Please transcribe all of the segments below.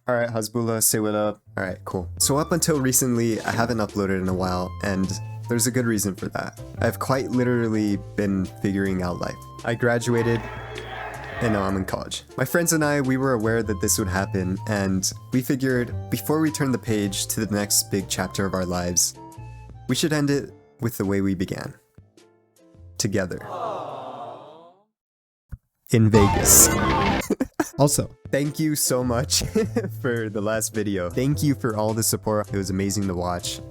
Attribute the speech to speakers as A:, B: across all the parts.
A: Alright, Hasbullah, say what up. Alright, cool. So up until recently, I haven't uploaded in a while, and there's a good reason for that. I've quite literally been figuring out life. I graduated, and now I'm in college. My friends and I, we were aware that this would happen, and we figured before we turn the page to the next big chapter of our lives, we should end it with the way we began. Together. In Vegas. Also, thank you so much for the last video. Thank you for all the support. It was amazing to watch.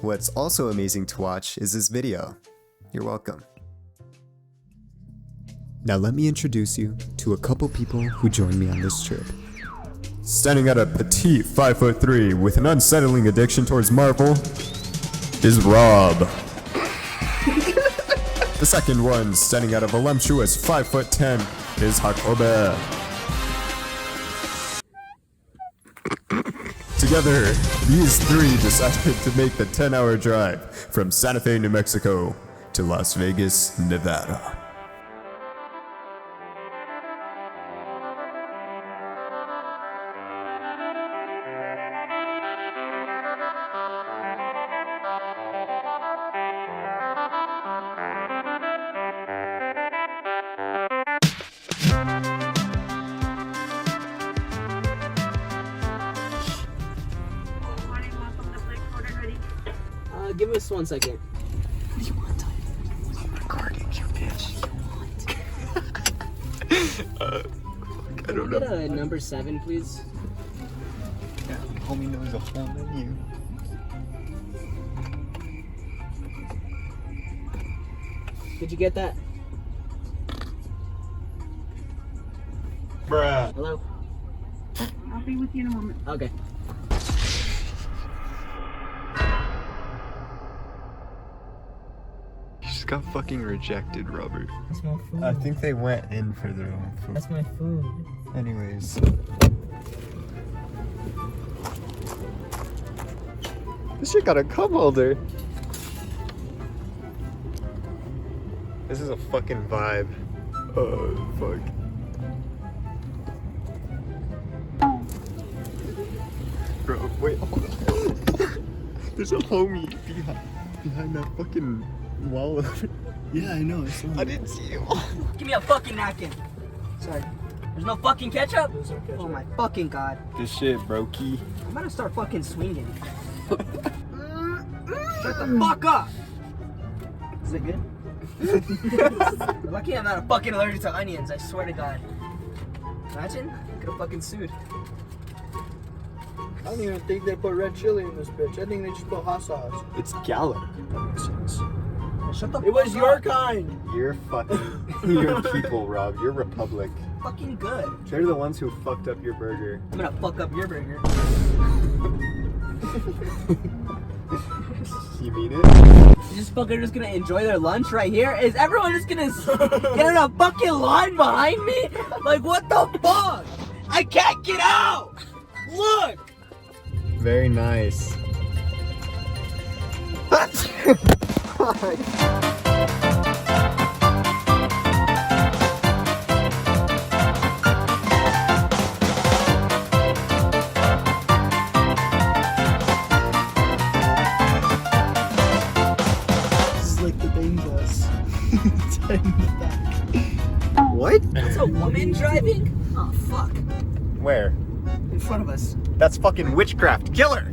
A: What's also amazing to watch is this video. You're welcome. Now let me introduce you to a couple people who joined me on this trip. Standing at a petite 5'3" with an unsettling addiction towards Marvel is Rob. The second one, standing at a voluptuous 5'10", is Jacobe. Together, these three decided to make the 10-hour drive from Santa Fe, New Mexico to Las Vegas, Nevada.
B: Give us 1 second.
A: You want time? I'm recording you, bitch. You want? I don't know.
B: Get a number 7, please.
A: Yeah, homie knows the whole menu.
B: Did you get that?
A: Bruh.
B: Hello?
C: I'll be with you in a moment.
B: Okay.
A: You just got fucking rejected, Robert.
B: That's my food.
A: I think they went in for their own food.
B: That's my food.
A: Anyways. This shit got a cup holder. This is a fucking vibe. Oh, fuck. Bro, wait, hold on. There's a homie behind that fucking wall.
D: Yeah, I know.
A: I didn't see you.
B: Give me a fucking napkin. Sorry. There's no fucking ketchup?
D: There's no ketchup.
B: Oh my fucking god.
A: This shit, brokey.
B: I'm gonna start fucking swinging. Shut the fuck up! Is it good? Lucky I'm not fucking allergic to onions, I swear to god. Imagine? Could've fucking sued.
D: I don't even think they put red chili in this bitch. I think they just put hot sauce.
A: It's garlic. That makes sense.
B: Shut the
D: It was
B: fuck
D: your
B: up.
D: kind.
A: You're fucking, you're people, Rob. You're Republic.
B: Fucking good.
A: They're the ones who fucked up your burger.
B: I'm gonna fuck up your burger.
A: You mean it?
B: Is this fucker just gonna enjoy their lunch right here? Is everyone just gonna get in a fucking line behind me? Like, what the fuck? I can't get out! Look!
A: Very nice.
D: This is like the Bane bus. It's right in the back.
A: What?
B: It's a woman driving? Oh, fuck.
A: Where?
B: In front of us.
A: That's fucking witchcraft. Killer!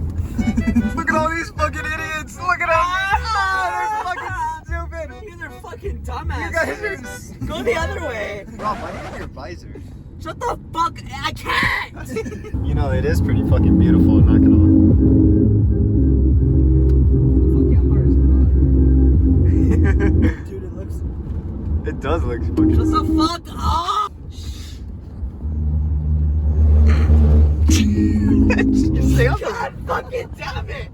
A: Look at all these fucking idiots! Look at them! Oh, they're fucking stupid!
B: You guys are fucking dumbasses.
A: You guys are...
B: Go the other way.
A: Rob, why do you have your visor?
B: Shut the fuck. I can't!
A: You know, it is pretty fucking beautiful, I'm not gonna lie.
B: Fuck yeah, I'm hard as fuck.
D: Dude, it looks...
A: It does look fucking...
B: Shut the fuck up!
A: You say I'm
B: God fucking damn it!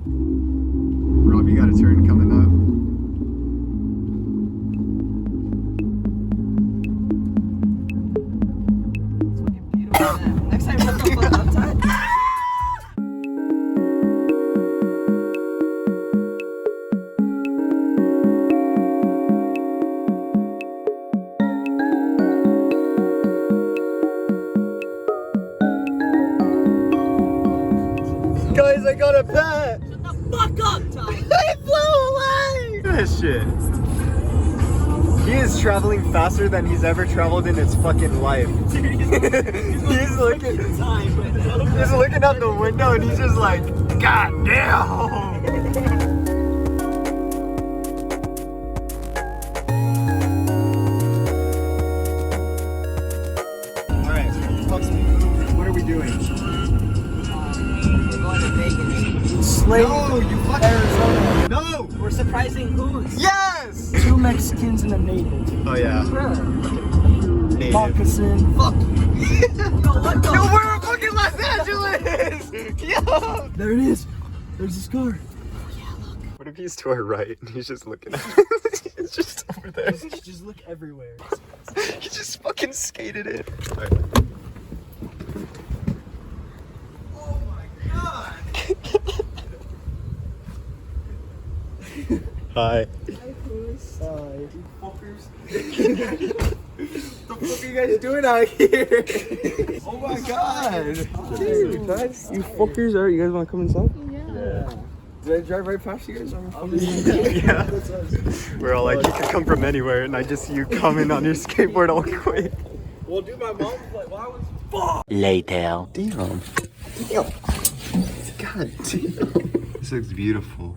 A: Rob, you got a turn coming up.
B: It's fucking beautiful. Man. Next time, shut the fuck up, Ty.
A: Guys, I got a pet!
B: Shut the fuck up, Ty!
A: It flew away! Look at this shit. He is traveling faster than he's ever traveled in his fucking life. He's looking out the window and he's just like, God damn! What are we doing?
B: We're going to Vegas.
D: Slave
A: No, you fucking
D: Arizona.
A: No!
B: We're surprising who's?
A: Yes!
D: 2 Mexicans and a native.
A: Oh yeah. Native.
D: Moccasin.
B: Fuck you. Yo, what the?
A: Yo, we're in fucking Los Angeles! Yo!
D: There it is. There's his car.
A: What if he's to our right and he's just looking at us? He's just over there.
D: Just look everywhere.
A: He just fucking skated in. Right. Oh my god! Hi.
D: Sorry.
A: Fuckers. What the fuck are you guys doing out here? Oh my god!
D: Dude, guys, you fuckers, are you guys want to come inside? Yeah. Did I drive right past you guys?
A: Yeah. We're all like, you can come from anywhere, and I just see you coming on your skateboard all quick.
B: Well, dude, my mom was like, why was fuck?
A: Later. Damn. Damn. God damn. This looks beautiful.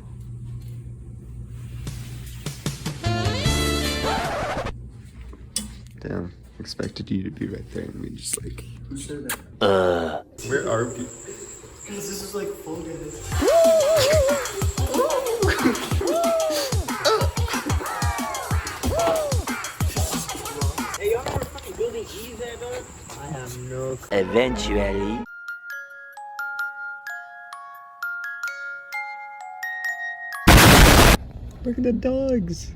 A: Damn. Expected you to be right there and we just like. Where are we?
D: Because this is like full gas.
B: Hey, y'all remember fucking building E's there, dog? I have no.
E: Eventually.
A: Look at the dogs.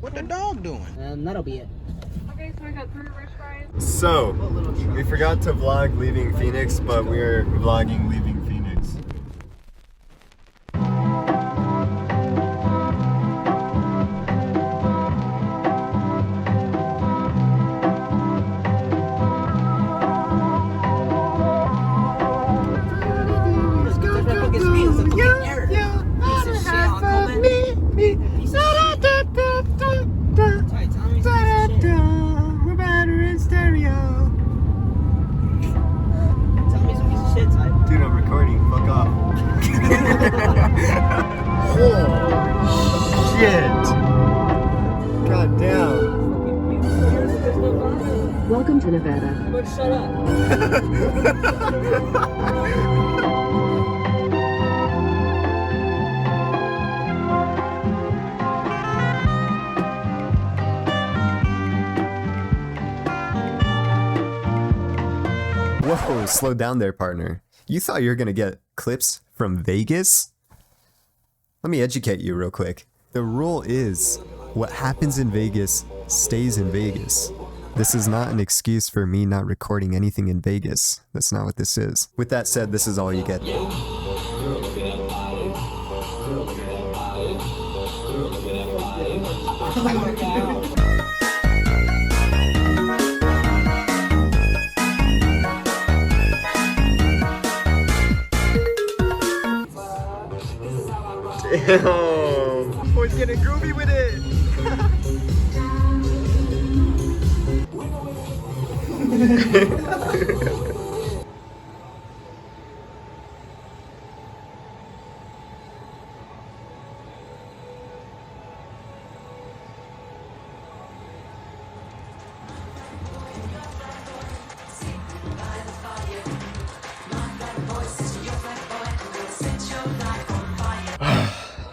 E: What the dog doing?
B: And that'll be it.
C: Okay, so we got 3 rich fries.
A: So, we forgot to vlog leaving Phoenix, but we're vlogging leaving Phoenix. We're better in stereo. Dude, I'm recording. Fuck off. Oh, shit. God damn.
C: Welcome to Nevada.
B: But shut up.
A: Whoa, slow down there, partner. You thought you were gonna get clips from Vegas? Let me educate you real quick. The rule is, what happens in Vegas stays in Vegas. This is not an excuse for me not recording anything in Vegas. That's not what this is. With that said, this is all you get. Damn! Boy's getting groovy with it!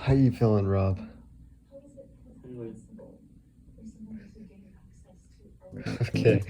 A: How you feeling, Rob? Okay.